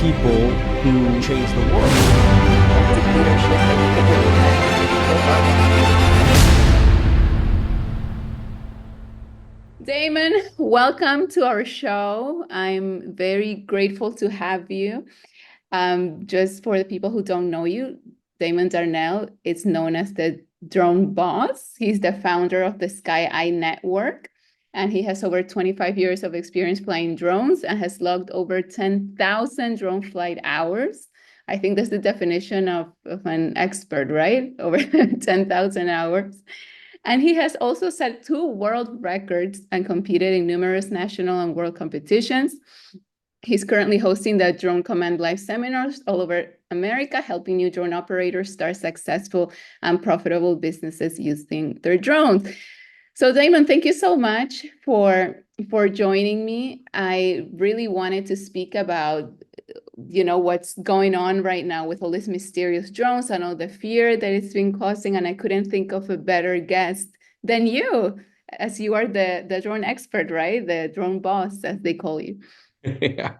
people who change the world. Leadership that you could really Damon, welcome to our show. I'm very grateful to have you. Just for the people who don't know you, Damon Darnall is known as the drone boss. He's the founder of the Sky Eye Network, and he has over 25 years of experience flying drones and has logged over 10,000 drone flight hours. I think that's the definition of an expert, right? Over 10,000 hours. And he has also set 2 world records and competed in numerous national and world competitions. He's currently hosting the Drone Command Live seminars all over America, helping new drone operators start successful and profitable businesses using their drones. So Damon, thank you so much for joining me. I really wanted to speak about what's going on right now with all these mysterious drones and all the fear that it's been causing, and I couldn't think of a better guest than you, as you are the drone expert, right? The drone boss, as they call you. Yeah.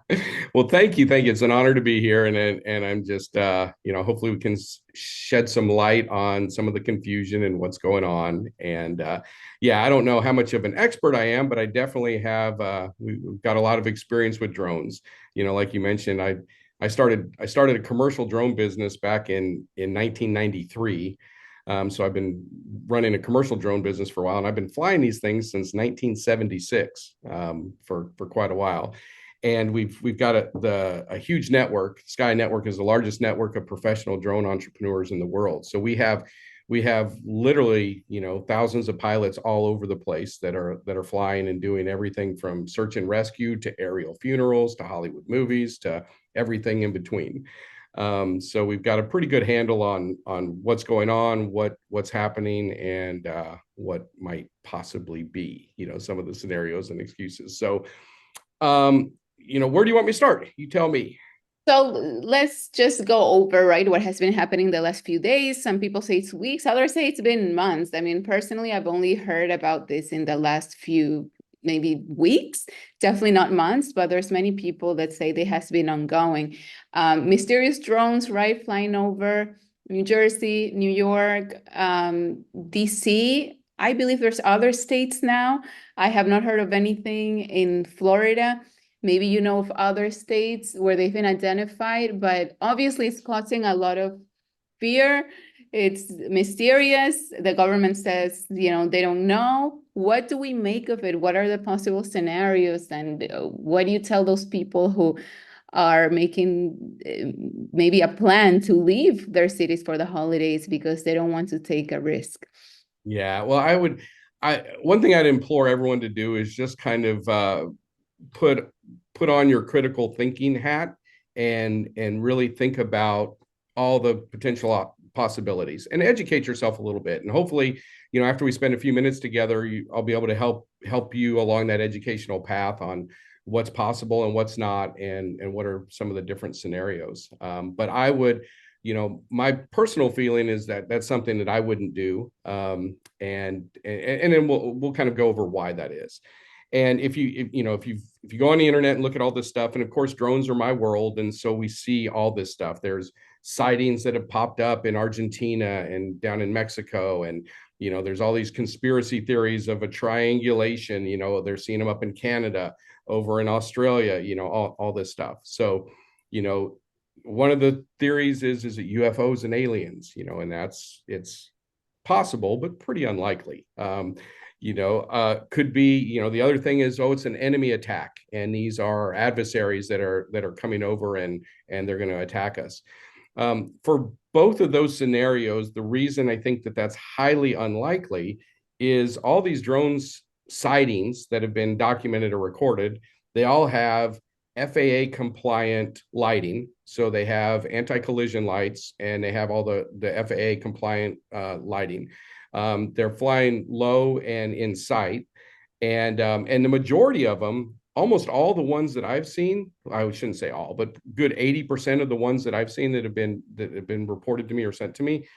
Well, thank you. Thank you. It's an honor to be here. And I'm just, hopefully we can shed some light on some of the confusion and what's going on. And yeah, I don't know how much of an expert I am, but I definitely have, we've got a lot of experience with drones. Like you mentioned, I started a commercial drone business back in 1993. So I've been running a commercial drone business for a while, and I've been flying these things since 1976 for quite a while. And we've got a huge network. Sky Network is the largest network of professional drone entrepreneurs in the world. So we have literally thousands of pilots all over the place that are flying and doing everything from search and rescue to aerial funerals to Hollywood movies to everything in between. So we've got a pretty good handle on what's going on, what's happening, and what might possibly be some of the scenarios and excuses. So where do you want me to start? You tell me. So let's just go over, right, what has been happening the last few days. Some people say it's weeks, others say it's been months. I mean, personally, I've only heard about this in the last few, maybe weeks, definitely not months, but there's many people that say they has been ongoing. Mysterious drones, right, flying over New Jersey, New York, DC. I believe there's other states now. I have not heard of anything in Florida. Maybe you know of other states where they've been identified, but obviously it's causing a lot of fear. It's mysterious. The government says, they don't know. What do we make of it? What are the possible scenarios? And what do you tell those people who are making maybe a plan to leave their cities for the holidays because they don't want to take a risk? Yeah, well, one thing I'd implore everyone to do is just kind of put on your critical thinking hat and really think about all the potential possibilities and educate yourself a little bit. And hopefully, after we spend a few minutes together, I'll be able to help you along that educational path on what's possible and what's not, and what are some of the different scenarios. But I would, my personal feeling is that that's something that I wouldn't do. And then we'll kind of go over why that is. And if you go on the internet and look at all this stuff, and of course drones are my world, and so we see all this stuff. There's sightings that have popped up in Argentina and down in Mexico, and there's all these conspiracy theories of a triangulation. They're seeing them up in Canada, over in Australia, all this stuff. So one of the theories is it UFOs and aliens, and it's possible but pretty unlikely. Could be, the other thing is, it's an enemy attack, and these are adversaries that are coming over and they're going to attack us. For both of those scenarios, the reason I think that that's highly unlikely is all these drones sightings that have been documented or recorded, they all have FAA compliant lighting. So they have anti-collision lights, and they have all the FAA compliant lighting. They're flying low and in sight, and the majority of them, almost all the ones that I've seen, I shouldn't say all, but good 80% of the ones that I've seen that have been reported to me or sent to me,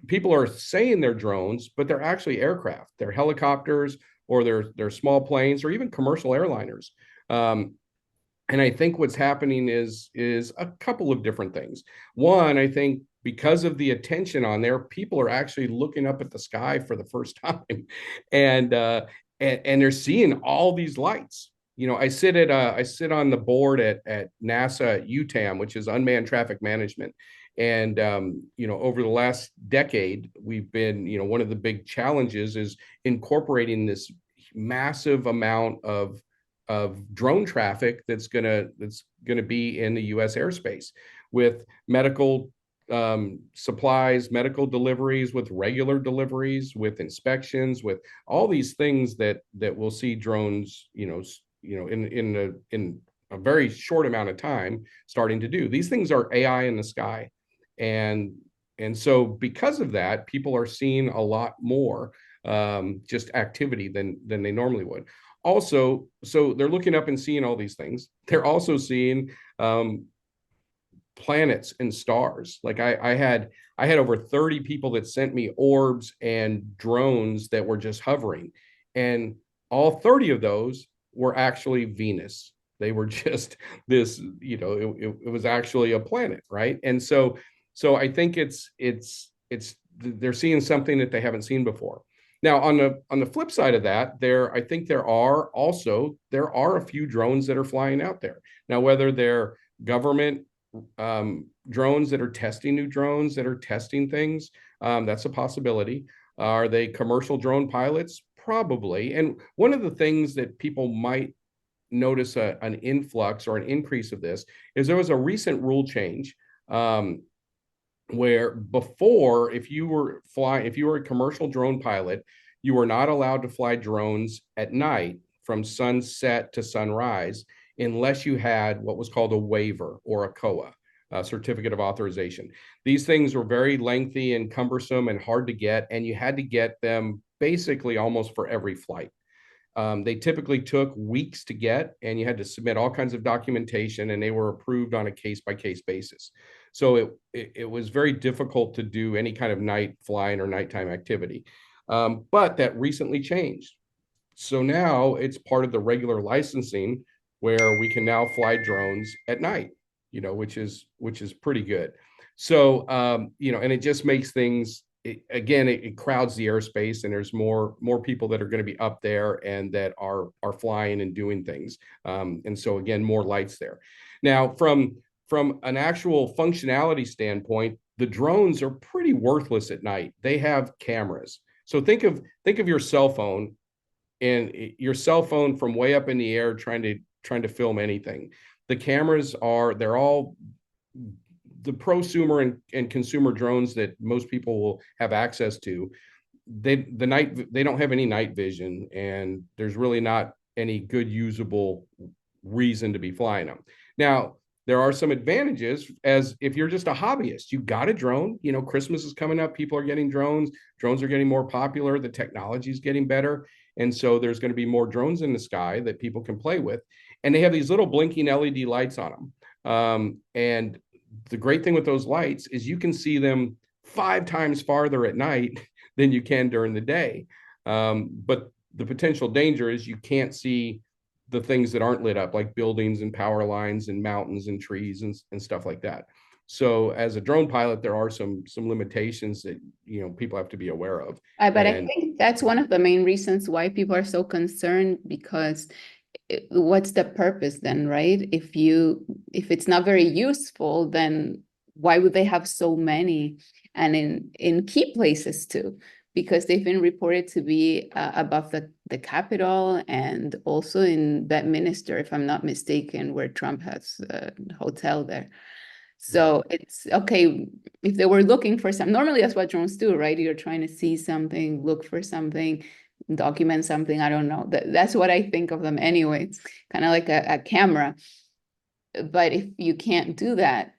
people are saying they're drones, but they're actually aircraft. They're helicopters, or they're small planes, or even commercial airliners. And I think what's happening is a couple of different things. One, I think because of the attention on there, people are actually looking up at the sky for the first time, and and they're seeing all these lights. I sit on the board at NASA at UTAM, which is Unmanned Traffic Management, and over the last decade, we've been one of the big challenges is incorporating this massive amount of drone traffic that's gonna be in the U.S. airspace with medical supplies, medical deliveries, with regular deliveries, with inspections, with all these things that we'll see drones, in a very short amount of time starting to do. These things are AI in the sky, and so because of that, people are seeing a lot more just activity than they normally would. Also, so they're looking up and seeing all these things. They're also seeing planets and stars. Like I had over 30 people that sent me orbs and drones that were just hovering, and all 30 of those were actually Venus. They were just this, it was actually a planet, right? And so I think it's they're seeing something that they haven't seen before. Now, on the flip side of that, I think there are a few drones that are flying out there. Now, whether they're government drones that are testing new drones that are testing things, that's a possibility. Are they commercial drone pilots? Probably. And one of the things that people might notice an influx or an increase of this is there was a recent rule change, where before, if you were a commercial drone pilot, you were not allowed to fly drones at night from sunset to sunrise unless you had what was called a waiver or a COA, a certificate of authorization. These things were very lengthy and cumbersome and hard to get, and you had to get them basically almost for every flight. They typically took weeks to get, and you had to submit all kinds of documentation, and they were approved on a case-by-case basis. So it was very difficult to do any kind of night flying or nighttime activity. But that recently changed. So now it's part of the regular licensing where we can now fly drones at night, which is pretty good. So, and it just makes things, it crowds the airspace, and there's more people that are going to be up there and that are flying and doing things. And so again, more lights there. Now, from an actual functionality standpoint, the drones are pretty worthless at night. They have cameras. So think of your cell phone, and your cell phone from way up in the air trying to film anything. The cameras they're all the prosumer and consumer drones that most people will have access to. They don't have any night vision, and there's really not any good usable reason to be flying them. Now, there are some advantages, as if you're just a hobbyist, you got a drone, Christmas is coming up, people are getting drones are getting more popular, the technology is getting better. And so there's going to be more drones in the sky that people can play with. And they have these little blinking LED lights on them. And the great thing with those lights is you can see them 5 times farther at night than you can during the day. But the potential danger is you can't see the things that aren't lit up, like buildings and power lines and mountains and trees and stuff like that. So as a drone pilot, there are some limitations that people have to be aware of. But I think that's one of the main reasons why people are so concerned, because what's the purpose then, right? If it's not very useful, then why would they have so many, and in key places too? Because they've been reported to be above the Capitol, and also in Bedminster, if I'm not mistaken, where Trump has a hotel there. So it's okay if they were looking for some. Normally, that's what drones do, right? You're trying to see something, look for something, document something. I don't know. That's what I think of them anyway. It's kind of like a camera. But if you can't do that,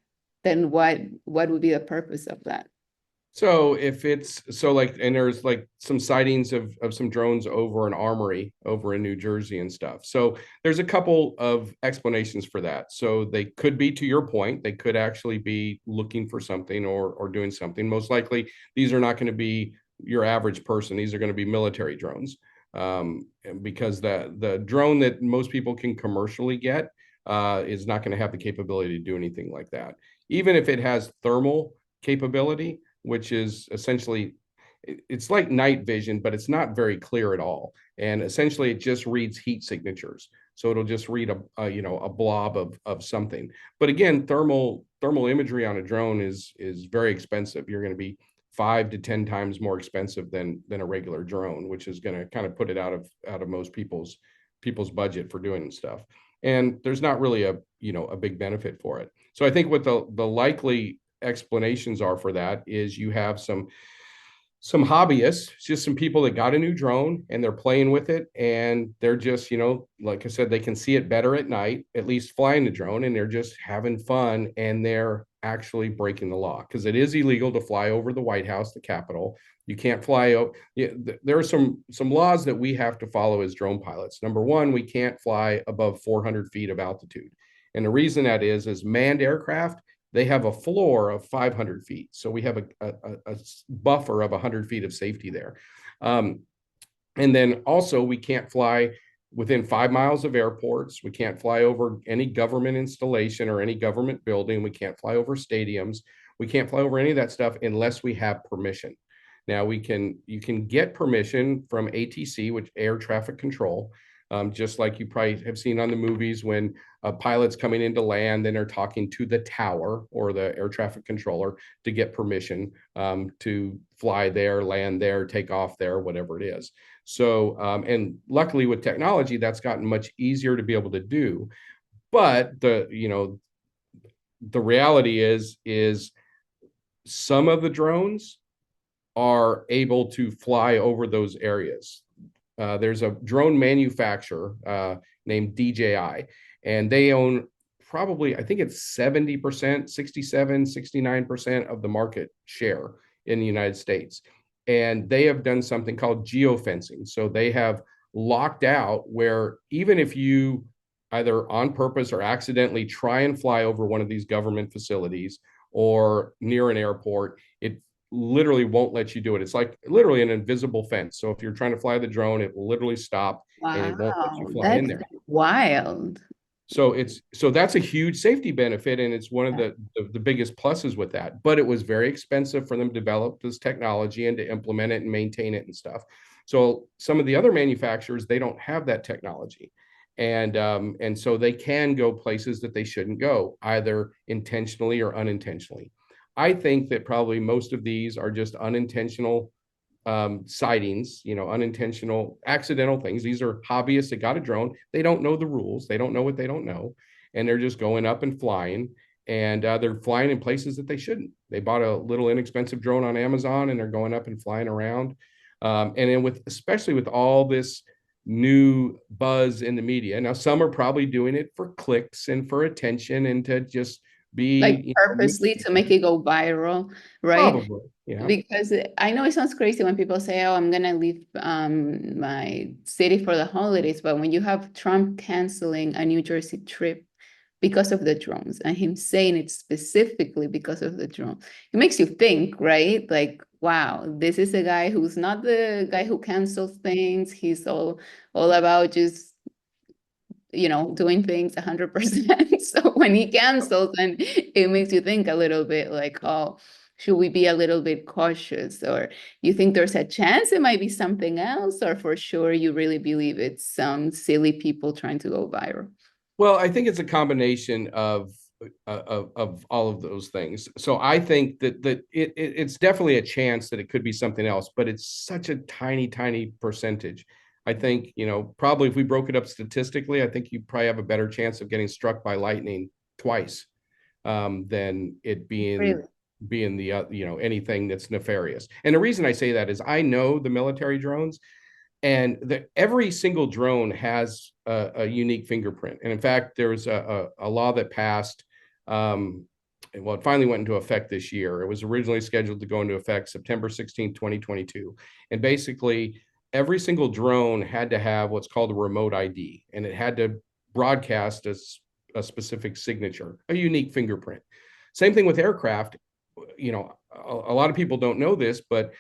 then what would be the purpose of that? So and there's like some sightings of some drones over an armory over in New Jersey and stuff. So there's a couple of explanations for that. So they could be, to your point, they could actually be looking for something or doing something. Most likely, these are not going to be your average person. These are going to be military drones, because the drone that most people can commercially get is not going to have the capability to do anything like that. Even if it has thermal capability, which is essentially, it's like night vision, but it's not very clear at all. And essentially it just reads heat signatures. So it'll just read a blob of something. But again, thermal imagery on a drone is very expensive. You're going to be 5 to 10 times more expensive than a regular drone, which is going to kind of put it out of most people's budget for doing stuff. And there's not really a big benefit for it. So I think what the likely explanations are for that is you have some hobbyists, just some people that got a new drone and they're playing with it, and they're just, like I said, they can see it better at night, at least flying the drone, and they're just having fun, and they're actually breaking the law, because it is illegal to fly over the White House, the Capitol. You can't fly over. There are some laws that we have to follow as drone pilots. Number one, we can't fly above 400 feet of altitude. And the reason that is manned aircraft, they have a floor of 500 feet. So we have a buffer of 100 feet of safety there. And then also we can't fly within 5 miles of airports. We can't fly over any government installation or any government building. We can't fly over stadiums. We can't fly over any of that stuff unless we have permission. Now you can get permission from ATC, which air traffic control, just like you probably have seen on the movies when a pilot's coming into land and they're talking to the tower or the air traffic controller to get permission to fly there, land there, take off there, whatever it is. So, and luckily with technology, that's gotten much easier to be able to do. But the reality is some of the drones are able to fly over those areas. There's a drone manufacturer named DJI, and they own probably, I think it's 70%, 67, 69% of the market share in the United States. And they have done something called geofencing. So they have locked out where even if you either on purpose or accidentally try and fly over one of these government facilities or near an airport, it literally won't let you do it. It's like literally an invisible fence. So if you're trying to fly the drone, it will literally stop and it won't let you fly in there. Wild. So that's a huge safety benefit, and it's one of the biggest pluses with that. But it was very expensive for them to develop this technology and to implement it and maintain it and stuff. So some of the other manufacturers, they don't have that technology. And so they can go places that they shouldn't go, either intentionally or unintentionally. I think that probably most of these are just unintentional sightings, unintentional, accidental things. These are hobbyists that got a drone. They don't know the rules. They don't know what they don't know. And they're just going up and flying. And they're flying in places that they shouldn't. They bought a little inexpensive drone on Amazon and they're going up and flying around. And then especially with all this new buzz in the media. Now, some are probably doing it for clicks and for attention and to just be like purposely to make it go viral, right? Probably, yeah. Because I know it sounds crazy when people say, oh, I'm gonna leave my city for the holidays, but when you have Trump canceling a New Jersey trip because of the drones and him saying it specifically because of the drone, it makes you think, right? Like, wow, this is a guy who's not the guy who cancels things. He's all about just doing things 100%. So when he cancels, then it makes you think a little bit like, oh, should we be a little bit cautious? Or you think there's a chance it might be something else, or for sure you really believe it's some silly people trying to go viral? Well, I think it's a combination of all of those things. So I think that it's definitely a chance that it could be something else, but it's such a tiny percentage. I think, probably if we broke it up statistically, I think you probably have a better chance of getting struck by lightning twice than it being Really? being the anything that's nefarious. And the reason I say that is I know the military drones, and every single drone has a unique fingerprint. And in fact, there was a law that passed. Well, it finally went into effect this year. It was originally scheduled to go into effect September 16th, 2022. And basically, every single drone had to have what's called a remote ID, and it had to broadcast a specific signature, a unique fingerprint. Same thing with aircraft. A lot of people don't know this, but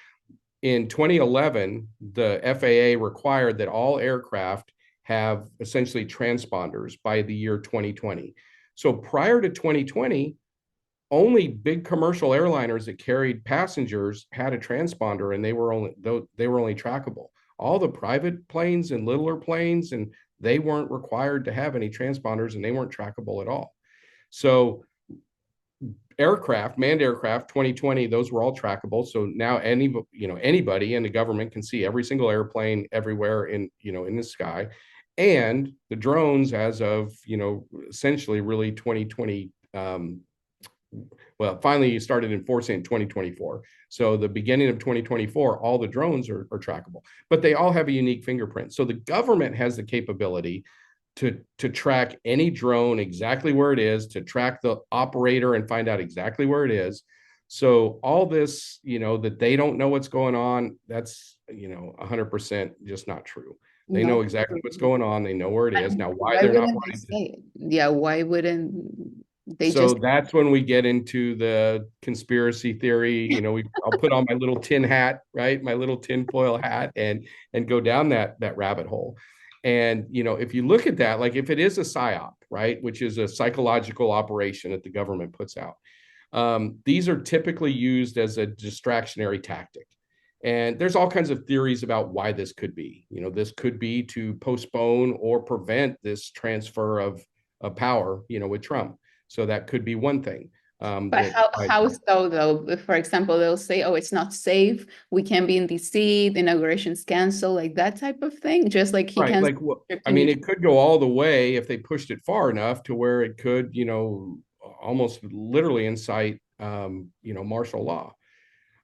in 2011, the FAA required that all aircraft have essentially transponders by the year 2020. So prior to 2020, only big commercial airliners that carried passengers had a transponder, and they were only trackable. All the private planes and littler planes, and they weren't required to have any transponders, and they weren't trackable at all. So manned aircraft 2020, those were all trackable. So now anybody in the government can see every single airplane everywhere in the sky. And the drones, as of essentially really 2020, finally you started enforcing in 2024. So the beginning of 2024, all the drones are trackable, but they all have a unique fingerprint. So the government has the capability to track any drone exactly where it is, to track the operator and find out exactly where it is. So all this, that they don't know what's going on, that's 100% just not true. They know exactly what's going on. They know where it is. Now, why they're not wanting to say it? Yeah, why wouldn't they so just... that's when we get into the conspiracy theory. I'll put on my little tin hat, right? My little tinfoil hat, and go down that rabbit hole. And if you look at that, like if it is a psyop, right, which is a psychological operation that the government puts out, these are typically used as a distractionary tactic. And there's all kinds of theories about why this could be. This could be to postpone or prevent this transfer of power, with Trump. So that could be one thing. But how so, though? For example, they'll say, oh, it's not safe. We can't be in DC. The inauguration's canceled, like that type of thing. Just like he can. It could go all the way if they pushed it far enough to where it could, almost literally incite, martial law.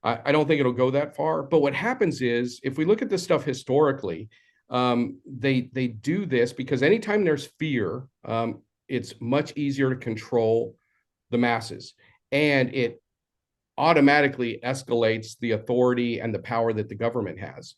I don't think it'll go that far. But what happens is, if we look at this stuff historically, they do this because anytime there's fear, it's much easier to control the masses, and it automatically escalates the authority and the power that the government has,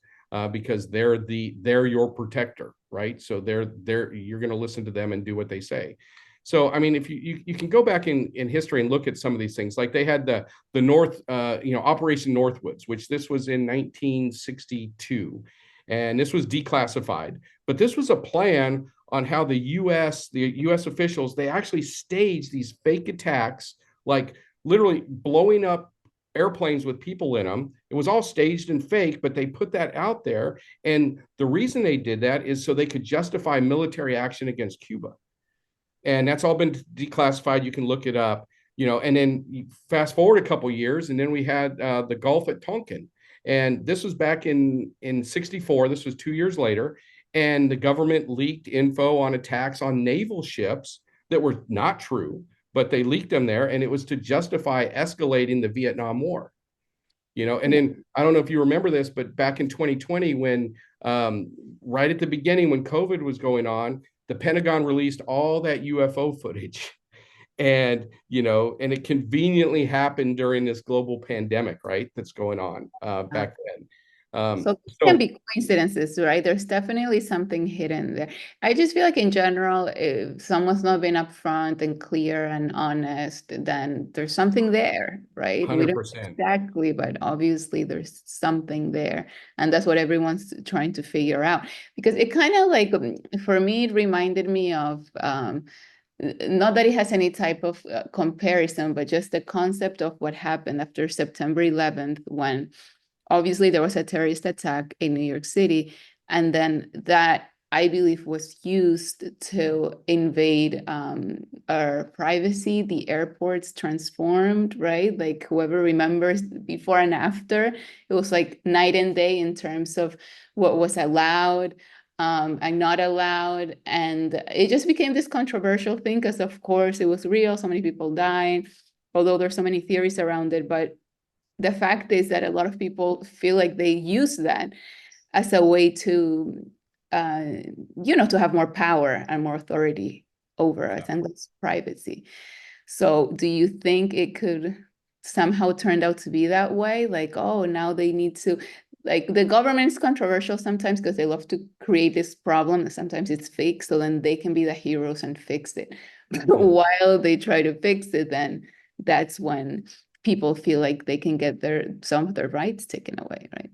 because they're your protector, right? So you're going to listen to them and do what they say. So if you can go back in history and look at some of these things, like they had the North, Operation Northwoods, which this was in 1962, and this was declassified, but this was a plan on how the U.S. officials, they actually staged these fake attacks, like literally blowing up airplanes with people in them. It was all staged and fake, but they put that out there. And the reason they did that is so they could justify military action against Cuba. And that's all been declassified. You can look it up, and then you fast forward a couple of years, and then we had the Gulf at Tonkin. And this was back in 64. This was 2 years later. And the government leaked info on attacks on naval ships that were not true, but they leaked them there. And it was to justify escalating the Vietnam War. And then I don't know if you remember this, but back in 2020, when right at the beginning, when COVID was going on, the Pentagon released all that UFO footage. And, and it conveniently happened during this global pandemic, right? That's going on back then. So it can be coincidences, right? There's definitely something hidden there. I just feel like in general, if someone's not been upfront and clear and honest, then there's something there, right? 100%. We don't know exactly, but obviously there's something there. And that's what everyone's trying to figure out. Because it kind of like, for me, it reminded me of, not that it has any type of comparison, but just the concept of what happened after September 11th, when obviously there was a terrorist attack in New York City, and then that, I believe, was used to invade our privacy. The airports transformed, right? Like whoever remembers before and after, it was like night and day in terms of what was allowed and not allowed. And it just became this controversial thing because, of course, it was real. So many people died, although there's so many theories around it. But the fact is that a lot of people feel like they use that as a way to, to have more power and more authority over us, and that's privacy. So do you think it could somehow turn out to be that way? Like, oh, now they need to, like, the government is controversial sometimes because they love to create this problem, and sometimes it's fake, so then they can be the heroes and fix it. While they try to fix it, then that's when people feel like they can get some of their rights taken away, right?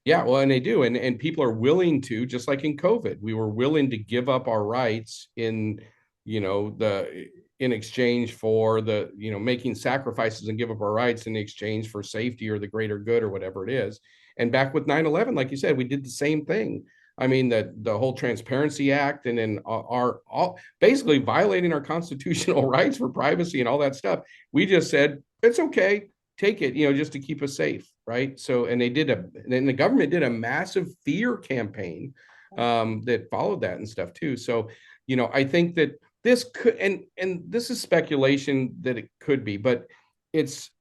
Yeah, well, and they do, and people are willing to, just like in COVID, we were willing to give up our rights in, the in exchange for the, making sacrifices and give up our rights in exchange for safety or the greater good or whatever it is. And back with 9/11, like you said, we did the same thing. I mean, the whole Transparency Act, and then our all basically violating our constitutional rights for privacy and all that stuff. We just said it's okay, take it, just to keep us safe, right? So, and then the government did a massive fear campaign that followed that and stuff too. So, I think that this could, and this is speculation that it could be, but it's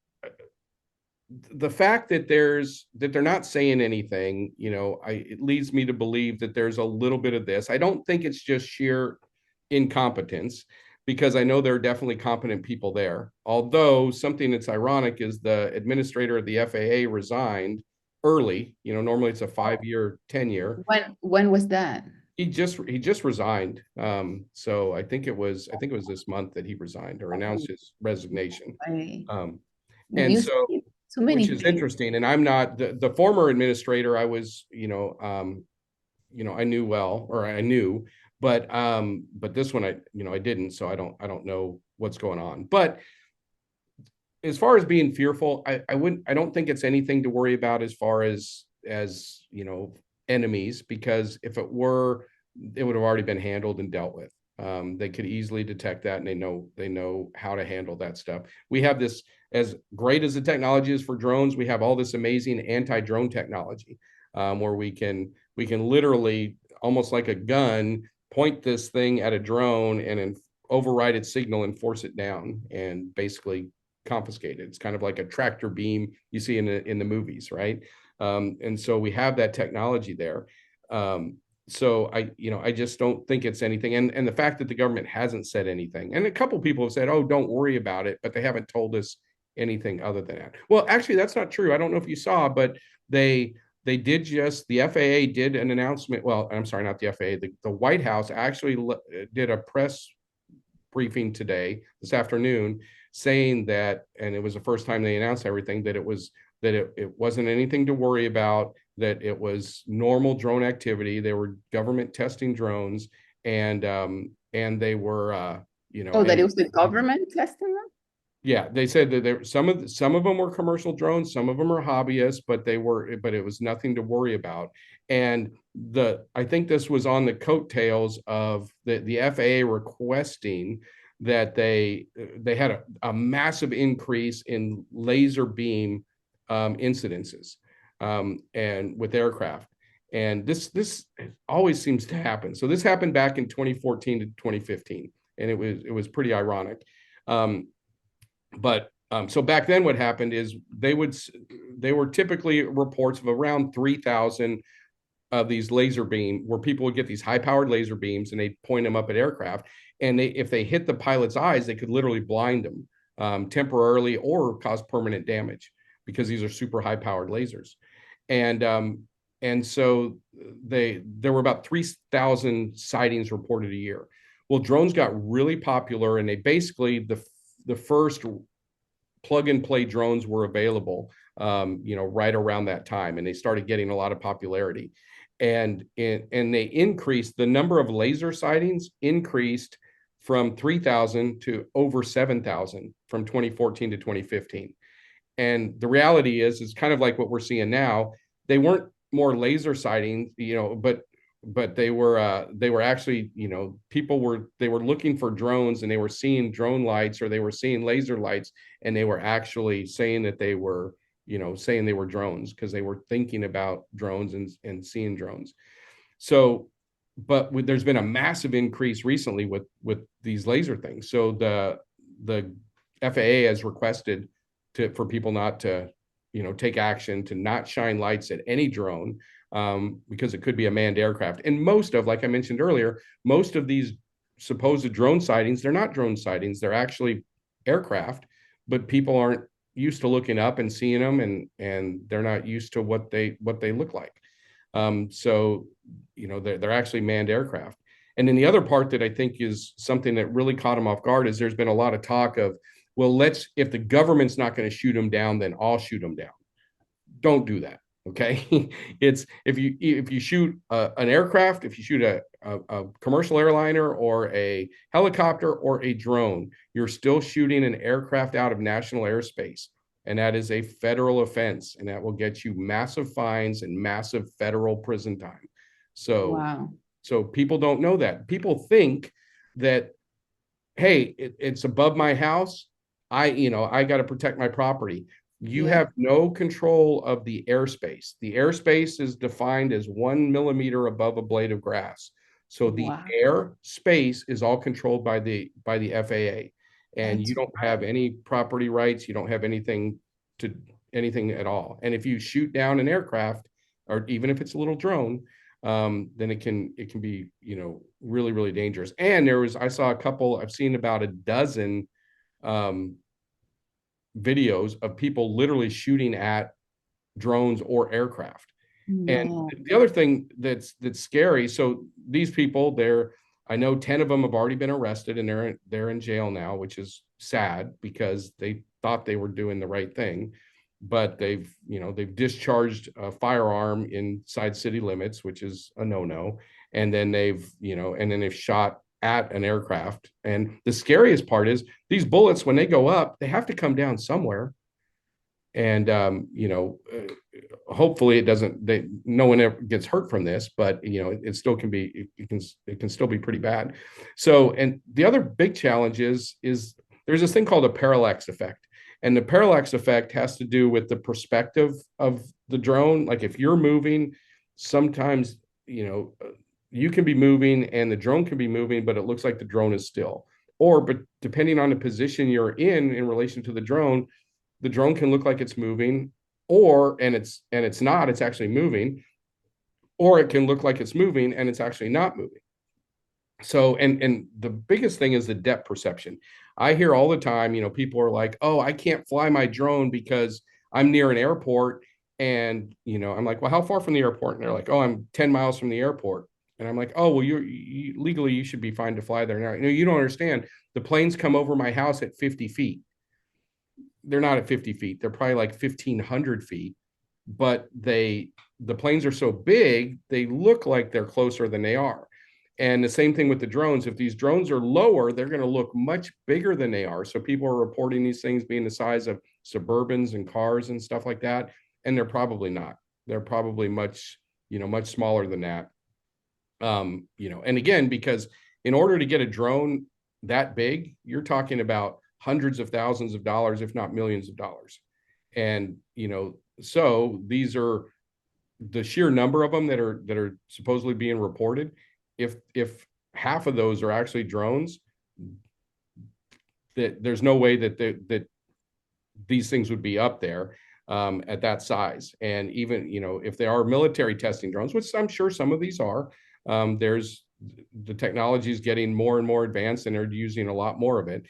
the fact that they're not saying anything, it leads me to believe that there's a little bit of this. I don't think it's just sheer incompetence, because I know there are definitely competent people there. Although something that's ironic is the administrator of the FAA resigned early. Normally it's a 5-year tenure. When was that? He just resigned. So I think it was this month that he resigned or announced his resignation. Right. And so, too many which is things. interesting. And I'm not the former administrator. I was, I knew well, or I knew, but this one I didn't. So I don't know what's going on. But as far as being fearful, I don't think it's anything to worry about as far as enemies, because if it were, it would have already been handled and dealt with. They could easily detect that, and they know how to handle that stuff. We have this, as great as the technology is for drones, we have all this amazing anti-drone technology, where we can literally, almost like a gun, point this thing at a drone and override its signal and force it down and basically confiscate it. It's kind of like a tractor beam you see in the movies, right? And so we have that technology there. So I just don't think it's anything. And the fact that the government hasn't said anything, and a couple of people have said, "Oh, don't worry about it," but they haven't told us anything other than that. Well, actually, that's not true. I don't know if you saw, but the FAA did an announcement. Well, I'm sorry, not the FAA. The White House actually did a press briefing this afternoon, saying that, and it was the first time they announced everything, that it wasn't anything to worry about, that it was normal drone activity. They were government testing drones, and they were that it was the government testing them? Yeah, they said that some of them were commercial drones, some of them are hobbyists, but it was nothing to worry about. And I think this was on the coattails of the FAA requesting that they had a massive increase in laser beam incidences, and with aircraft. And this always seems to happen. So this happened back in 2014 to 2015, and it was pretty ironic. But so back then what happened is they were typically reports of around 3,000 of these laser beam, where people would get these high powered laser beams and they point them up at aircraft. And if they hit the pilot's eyes, they could literally blind them temporarily or cause permanent damage, because these are super high powered lasers. And so there were about 3,000 sightings reported a year. Well, drones got really popular, and they basically, the first plug and play drones were available, right around that time, and they started getting a lot of popularity. And they increased the number of laser sightings, increased from 3,000 to over 7,000 from 2014 to 2015. And the reality is, it's kind of like what we're seeing now. They weren't more laser sightings, but they were actually, people were looking for drones, and they were seeing drone lights, or they were seeing laser lights, and they were actually saying that they were drones, because they were thinking about drones and seeing drones. So, but there's been a massive increase recently with these laser things. So the FAA has requested for people not to, take action to not shine lights at any drone, because it could be a manned aircraft. And like I mentioned earlier, most of these supposed drone sightings, they're not drone sightings, they're actually aircraft, but people aren't used to looking up and seeing them, and they're not used to what they look like. So, they're actually manned aircraft. And then the other part that I think is something that really caught them off guard is there's been a lot of talk of, well, if the government's not going to shoot them down, then I'll shoot them down. Don't do that. Okay. It's if you shoot an aircraft, if you shoot a commercial airliner or a helicopter or a drone, you're still shooting an aircraft out of national airspace. And that is a federal offense, and that will get you massive fines and massive federal prison time. So, Wow. so people don't know that. People think that, hey, it's above my house. I got to protect my property. You Yeah. have no control of the airspace. The airspace is defined as 1 millimeter above a blade of grass. So the Wow. air space is all controlled by the FAA, and you That's don't have any property rights. You don't have to anything at all. And if you shoot down an aircraft, or even if it's a little drone, then it can be, really, really dangerous. And I saw I've seen about a dozen um, videos of people literally shooting at drones or aircraft. And no. the other thing that's scary, so these people, I know 10 of them have already been arrested, and they're in jail now, which is sad because they thought they were doing the right thing. But they've discharged a firearm inside city limits, which is a no-no. And then they've shot at an aircraft. And the scariest part is these bullets, when they go up, they have to come down somewhere. And hopefully no one ever gets hurt from this, but it still can be, it can still be pretty bad. So, and the other big challenge is there's this thing called a parallax effect. And the parallax effect has to do with the perspective of the drone. Like if you're moving, sometimes you can be moving and the drone can be moving, but it looks like the drone is still. But depending on the position you're in relation to the drone can look like it's moving, and it's not, it's actually moving, or it can look like it's moving and it's actually not moving. So, and the biggest thing is the depth perception. I hear all the time, people are like, oh, I can't fly my drone because I'm near an airport. And, I'm like, well, how far from the airport? And they're like, oh, I'm 10 miles from the airport. And I'm like, oh, well, legally, you should be fine to fly there now. You don't understand. The planes come over my house at 50 feet. They're not at 50 feet. They're probably like 1,500 feet, but the planes are so big, they look like they're closer than they are. And the same thing with the drones. If these drones are lower, they're going to look much bigger than they are. So people are reporting these things being the size of Suburbans and cars and stuff like that. And they're probably not. They're probably much smaller than that. And again, because in order to get a drone that big, you're talking about hundreds of thousands of dollars, if not millions of dollars. And, so these are the sheer number of them that are supposedly being reported. If half of those are actually drones, that there's no way that these things would be up there at that size. And even, if they are military testing drones, which I'm sure some of these are, there's the technology is getting more and more advanced, and they're using a lot more of it.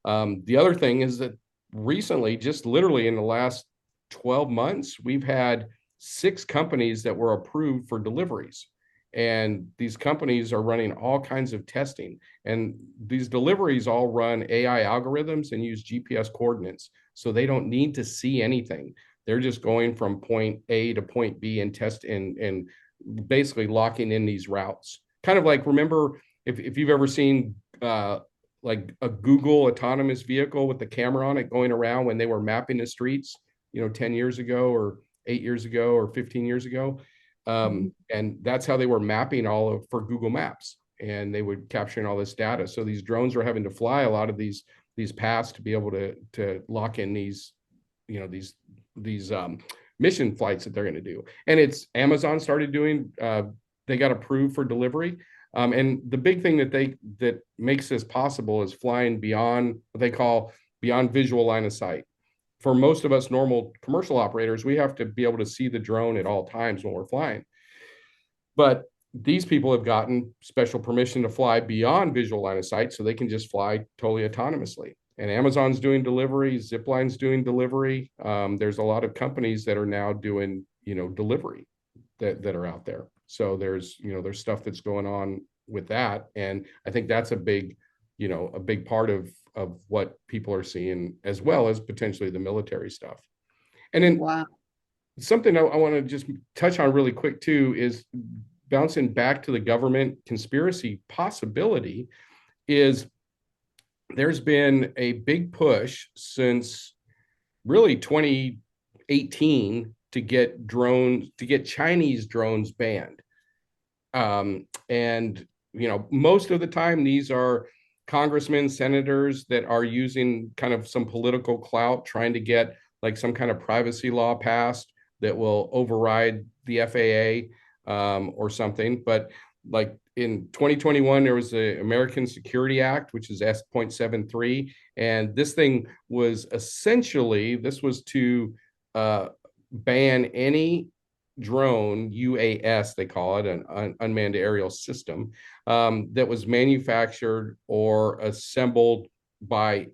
The other thing is that recently, just literally in the last 12 months, we've had 6 companies that were approved for deliveries. And these companies are running all kinds of testing. And these deliveries all run AI algorithms and use GPS coordinates. So they don't need to see anything. They're just going from point A to point B and and basically locking in these routes. Kind of like, remember, if you've ever seen like a Google autonomous vehicle with the camera on it going around when they were mapping the streets, 10 years ago or 8 years ago or 15 years ago. And that's how they were mapping for Google Maps, and they would capturing all this data. So these drones are having to fly a lot of these paths to be able to lock in these mission flights that they're going to do. And it's Amazon started doing, they got approved for delivery. And the big thing that makes this possible is flying beyond what they call beyond visual line of sight. For most of us normal commercial operators, we have to be able to see the drone at all times when we're flying. But these people have gotten special permission to fly beyond visual line of sight, so they can just fly totally autonomously. And Amazon's doing delivery, Zipline's doing delivery. There's a lot of companies that are now doing, delivery that are out there. So there's stuff that's going on with that. And I think that's a big part of what people are seeing, as well as potentially the military stuff. And then Wow. something I want to just touch on really quick too is bouncing back to the government conspiracy possibility is there's been a big push since really 2018 to get Chinese drones banned. And most of the time these are congressmen, senators that are using kind of some political clout, trying to get like some kind of privacy law passed that will override the FAA, or something. But like in 2021, there was the American Security Act, which is S.73. And this thing was essentially, this was to ban any drone, UAS, they call it, an unmanned aerial system, that was manufactured or assembled by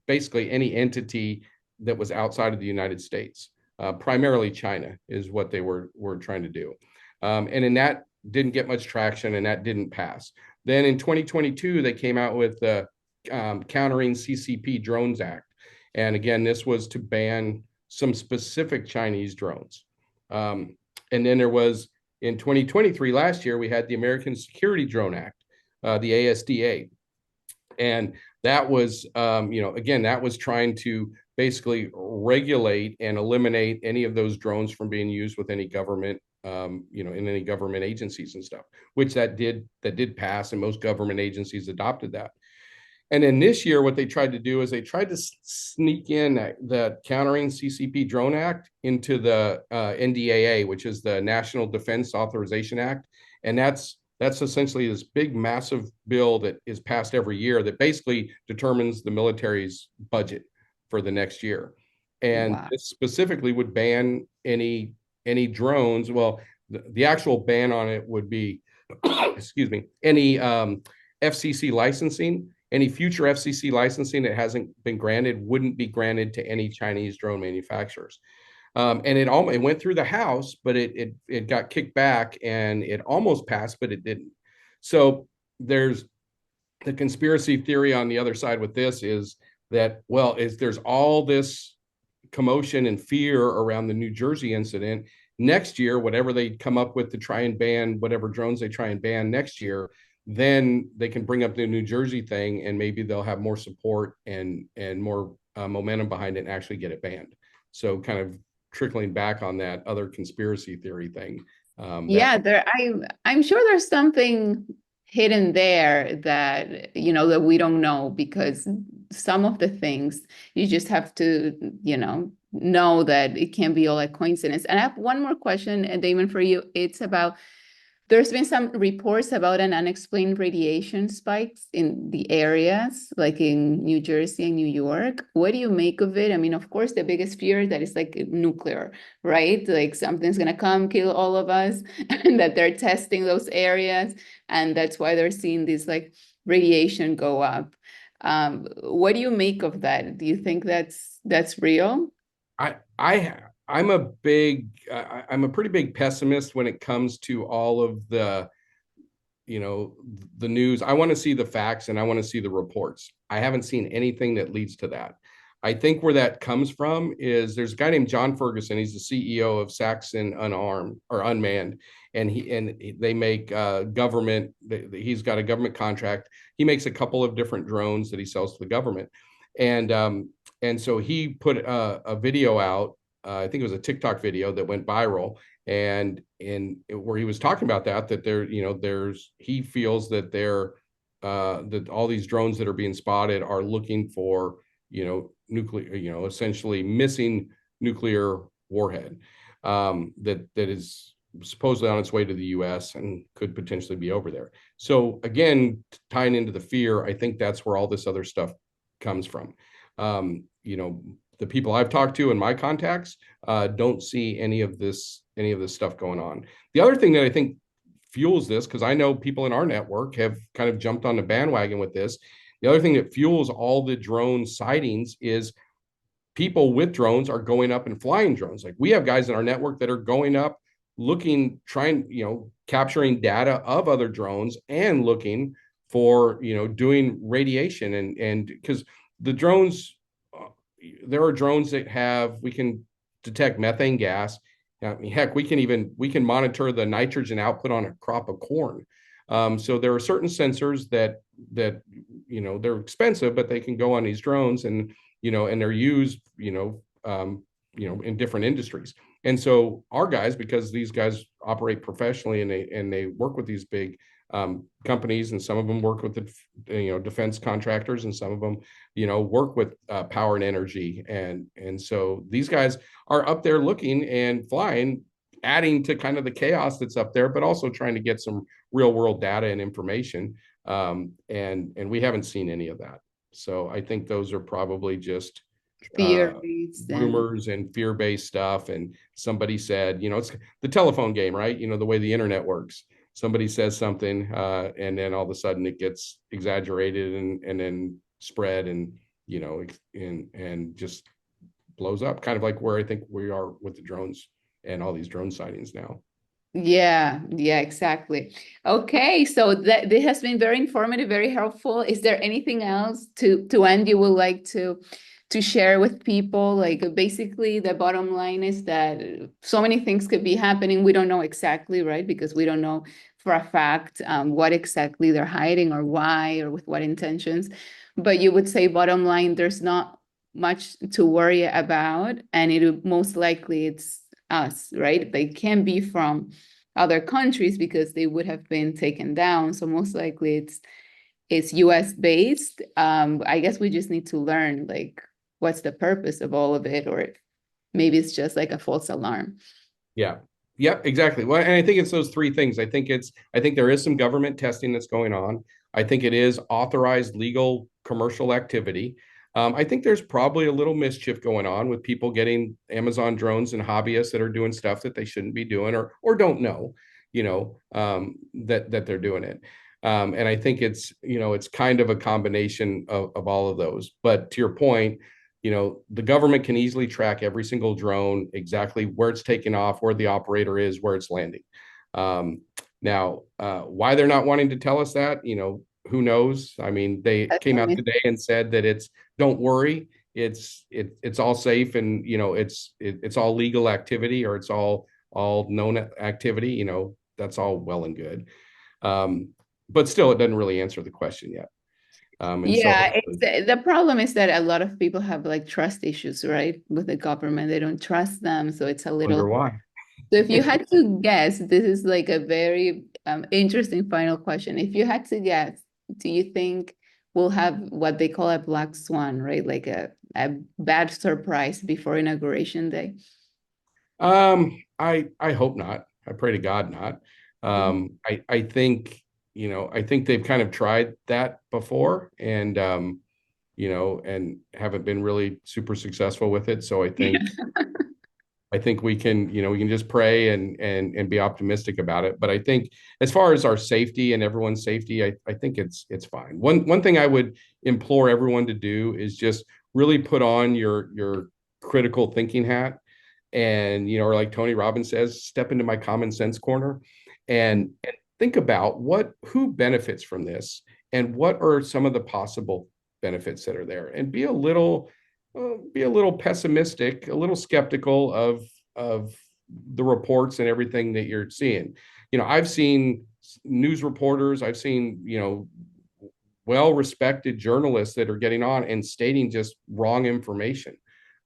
basically any entity that was outside of the United States. Primarily China is what they were trying to do. And in that didn't get much traction, and that didn't pass. Then in 2022, they came out with the Countering CCP Drones Act. And again, this was to ban some specific Chinese drones. And then there was in 2023, last year, we had the American Security Drone Act, the ASDA. And that was, again, that was trying to basically regulate and eliminate any of those drones from being used with any government, in any government agencies and stuff, which that did pass, and most government agencies adopted that. And then this year, what they tried to do is they tried to sneak in the Countering CCP Drone Act into the NDAA, which is the National Defense Authorization Act. And that's essentially this big, massive bill that is passed every year that basically determines the military's budget for the next year. And Wow. this specifically would ban any drones. Well, the actual ban on it would be, excuse me, any FCC licensing. Any future FCC licensing that hasn't been granted wouldn't be granted to any Chinese drone manufacturers. And it went through the House, but it got kicked back, and it almost passed, but it didn't. So there's the conspiracy theory on the other side with this is that, well, there's all this commotion and fear around the New Jersey incident. Next year, whatever they come up with to try and ban whatever drones they try and ban next year, then they can bring up the New Jersey thing, and maybe they'll have more support and more momentum behind it and actually get it banned. So kind of trickling back on that other conspiracy theory thing. Yeah, I'm sure there's something hidden there that that we don't know, because some of the things you just have to know that it can't be all a coincidence. And I have one more question, Damon, for you. It's about, there's been some reports about an unexplained radiation spikes in the areas, like in New Jersey and New York. What do you make of it? I mean, of course, the biggest fear that is like nuclear, right? Like something's gonna come kill all of us, and that they're testing those areas, and that's why they're seeing this like radiation go up. What do you make of that? Do you think that's real? I'm a pretty big pessimist when it comes to all of the news. I want to see the facts, and I want to see the reports. I haven't seen anything that leads to that. I think where that comes from is there's a guy named John Ferguson. He's the CEO of Saxon Unmanned, and they make government. He's got a government contract. He makes a couple of different drones that he sells to the government, and so he put a video out. I think it was a TikTok video that went viral, and where he was talking about that he feels that that all these drones that are being spotted are looking for nuclear, essentially missing nuclear warhead, that is supposedly on its way to the U.S. and could potentially be over there. So again, tying into the fear, I think that's where all this other stuff comes from. The people I've talked to and my contacts don't see any of this stuff going on. The other thing that I think fuels this, because I know people in our network have kind of jumped on the bandwagon with this. The other thing that fuels all the drone sightings is people with drones are going up and flying drones. Like we have guys in our network that are going up, capturing data of other drones and looking for, doing radiation, and because the drones, there are drones that we can detect methane gas I mean, heck, we can monitor the nitrogen output on a crop of corn. So there are certain sensors that they're expensive, but they can go on these drones, and and they're used in different industries. And so our guys, because these guys operate professionally and they work with these big companies, and some of them work with the defense contractors, and some of them work with power and energy, and so these guys are up there looking and flying, adding to kind of the chaos that's up there, but also trying to get some real world data and information. And we haven't seen any of that. So I think those are probably just Fear-based and rumors and fear-based stuff. And somebody said, it's the telephone game, right? The way the internet works. Somebody says something, and then all of a sudden it gets exaggerated and then spread, and and just blows up, kind of like where I think we are with the drones and all these drone sightings now. yeah, exactly. Okay, so that this has been very informative, very helpful. Is there anything else to end you would like to share with people? Like basically the bottom line is that so many things could be happening. We don't know exactly, right? Because we don't know for a fact what exactly they're hiding or why or with what intentions. But you would say bottom line, there's not much to worry about, and it most likely it's us, right? They can be from other countries because they would have been taken down. So most likely it's US based. I guess we just need to learn like what's the purpose of all of it, or maybe it's just like a false alarm. Yeah. Yep, exactly. Well, and I think it's those three things. I think there is some government testing that's going on. I think it is authorized legal commercial activity. I think there's probably a little mischief going on with people getting Amazon drones and hobbyists that are doing stuff that they shouldn't be doing, or don't know, that they're doing it. And I think it's kind of a combination of all of those. But to your point, the government can easily track every single drone, exactly where it's taking off, where the operator is, where it's landing. Now, why they're not wanting to tell us that, who knows? I mean, they came out today and said that don't worry, it's all safe, and it's all legal activity, or it's all known activity. That's all well and good, but still, it doesn't really answer the question yet. Yeah, the problem is that a lot of people have like trust issues, right, with the government. They don't trust them, so it's a little. Wonder why. So if you had to guess, this is like a very interesting final question. If you had to guess, do you think we'll have what they call a black swan, right? Like a bad surprise before Inauguration Day? I hope not. I pray to God not. I think they've kind of tried that before, and and haven't been really super successful with it. So I think we can just pray and be optimistic about it. But I think as far as our safety and everyone's safety, I think it's fine. One thing I would implore everyone to do is just really put on your critical thinking hat, and or like Tony Robbins says, step into my common sense corner, and think about who benefits from this, and what are some of the possible benefits that are there, and be a little pessimistic, a little skeptical of the reports and everything that you're seeing. I've seen news reporters, I've seen well-respected journalists that are getting on and stating just wrong information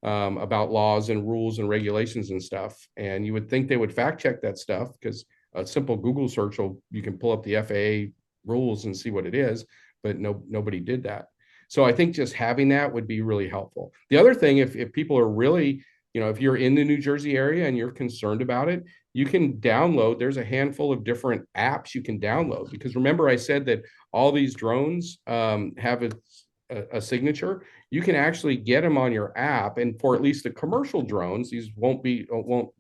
about laws and rules and regulations and stuff. And you would think they would fact check that stuff, because a simple Google search you can pull up the FAA rules and see what it is, but nobody did that. So I think just having that would be really helpful. The other thing, if people are really, if you're in the New Jersey area and you're concerned about it, you can download, there's a handful of different apps you can download, because remember I said that all these drones have a signature. You can actually get them on your app, and for at least the commercial drones, these won't be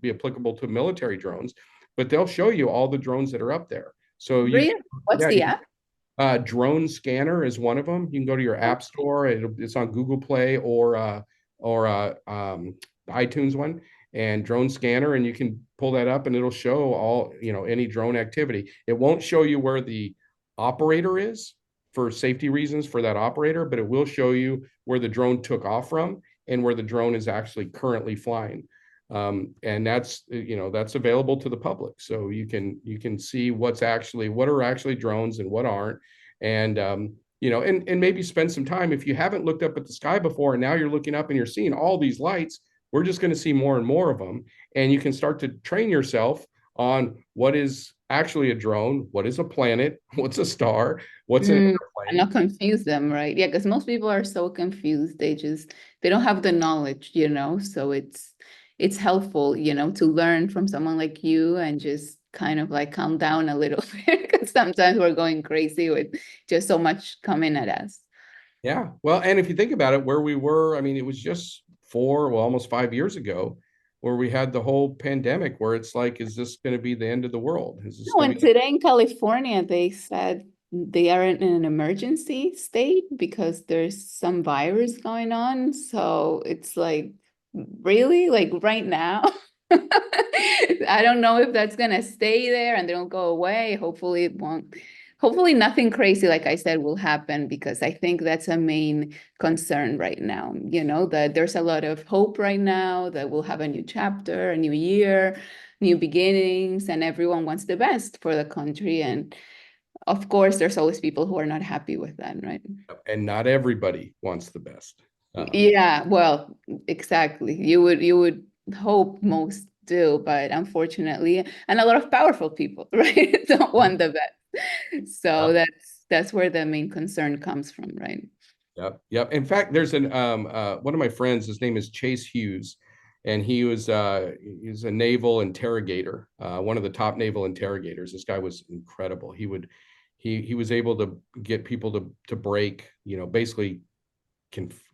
applicable to military drones, but they'll show you all the drones that are up there. So what's the app? Drone Scanner is one of them. You can go to your app store. It's on Google Play or iTunes one, and Drone Scanner, and you can pull that up, and it'll show all any drone activity. It won't show you where the operator is for safety reasons for that operator, but it will show you where the drone took off from and where the drone is actually currently flying. And that's available to the public, so you can see what are actually drones and what aren't. And and maybe spend some time, if you haven't looked up at the sky before and now you're looking up and you're seeing all these lights. We're just going to see more and more of them, and you can start to train yourself on what is actually a drone, what is a planet, what's a star, what's an And airplane. not confuse them, right? Yeah, because most people are so confused. They don't have the knowledge, so it's helpful, to learn from someone like you and just kind of like calm down a little bit, because sometimes we're going crazy with just so much coming at us. Yeah. Well, and if you think about it, where we were, I mean, it was just almost 5 years ago, where we had the whole pandemic, where it's like, is this going to be the end of the world? Is this No, going and to be? today in California, they said they are in an emergency state because there's some virus going on. So it's like, really? Like right now? I don't know if that's gonna stay there and they don't go away. Hopefully it won't. Hopefully nothing crazy, like I said, will happen, because I think that's a main concern right now. That there's a lot of hope right now that we'll have a new chapter, a new year, new beginnings, and everyone wants the best for the country. And of course, there's always people who are not happy with that, right? And not everybody wants the best. Yeah, well, exactly. You would hope most do, but unfortunately, and a lot of powerful people, right, don't want the best. So Yep. that's where the main concern comes from, right? Yep. Yep. In fact, there's one of my friends, his name is Chase Hughes, and he's a naval interrogator, one of the top naval interrogators. This guy was incredible. He was able to get people to break, basically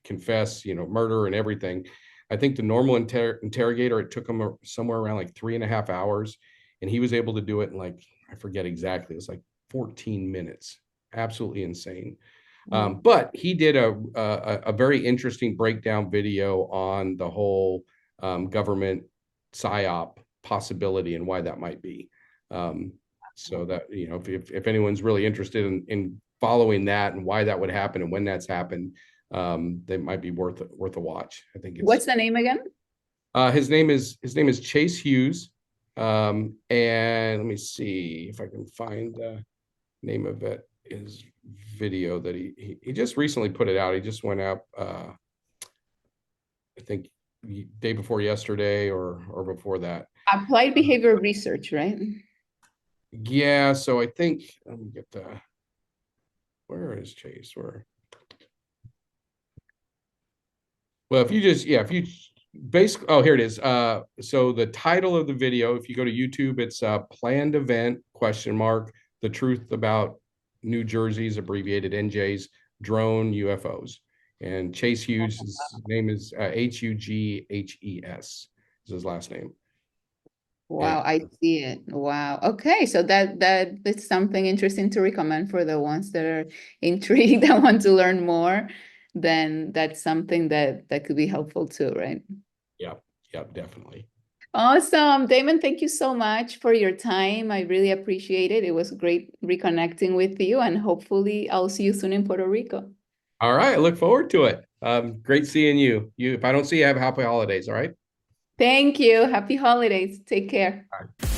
confess, murder and everything. I think the normal interrogator, it took him somewhere around like 3.5 hours, and he was able to do it in, like, I forget exactly, it was like 14 minutes. Absolutely insane. But he did a very interesting breakdown video on the whole government psyop possibility and why that might be. So that, if anyone's really interested in following that and why that would happen and when that's happened, they might be worth a watch. I think What's the name again? His name is Chase Hughes. And let me see if I can find the name of it. His video that he just recently put it out. He just went up, I think day before yesterday or before that. Applied behavior research, right? Yeah. So I think, let me get where is Chase? Well, if you basically, oh, here it is. So the title of the video, if you go to YouTube, it's planned event ? The truth about New Jersey's, abbreviated NJ's, drone UFOs. And Chase Hughes, his name is Hughes is his last name. Wow, I see it. Wow. Okay, so that's something interesting to recommend for the ones that are intrigued and want to learn more. Then that's something that could be helpful too, right? Yep, yep, definitely. Awesome. Damon, thank you so much for your time. I really appreciate it. It was great reconnecting with you, and hopefully I'll see you soon in Puerto Rico. All right, I look forward to it. Great seeing you. If I don't see you, have happy holidays. All right. Thank you. Happy holidays. Take care. All right.